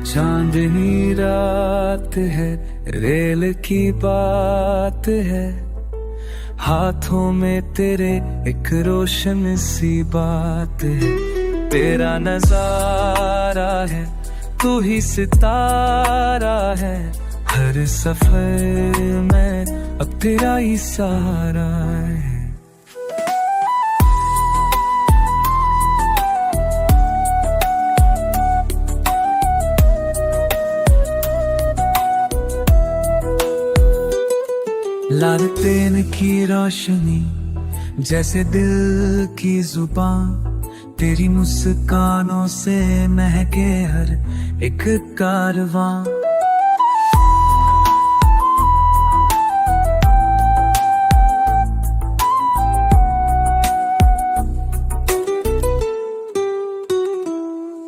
चांदनी रात है, रेल की बात है, हाथों में तेरे एक रोशन सी बात है। तेरा नजारा है, तू ही सितारा है, हर सफर में अब तेरा ही सहारा है। लालटेन की रोशनी जैसे दिल की जुबान, तेरी मुस्कानों से महके हर एक कारवां।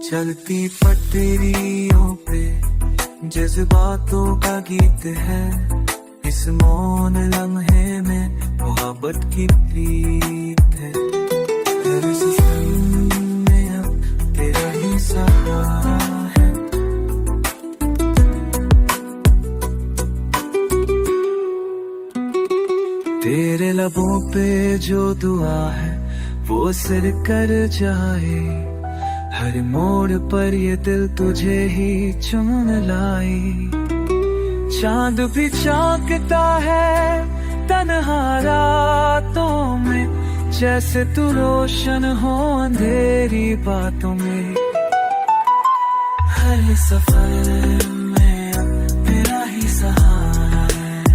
चलती पटरियों पे जज्बातों का गीत है, इस मौन लम्हे में मोहब्बत की प्रीत है। तेरे सिस्टम में अब तेरा ही सहारा है। तेरे लबों पे जो दुआ है वो सिर कर जाए, हर मोड़ पर ये दिल तुझे ही चुन लाई। चांद भी चौंकता है तन्हा रातों में, जैसे तू रोशन हो अंधेरी बातों में। हर सफर में अब तेरा ही सहारा है।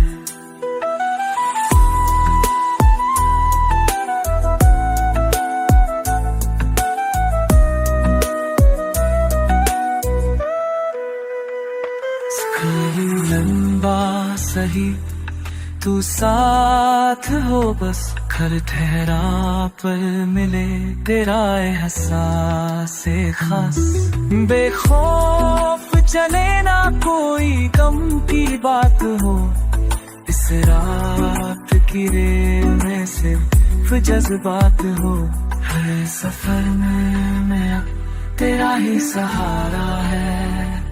लंबा सही तू साथ हो, बस घर ठहरा पर मिले तेरा एहसास खास। बेखौफ चले ना कोई गम की बात हो, इस रात की रेल में सिर्फ जज्बात हो। हर सफर में मैं तेरा ही सहारा है।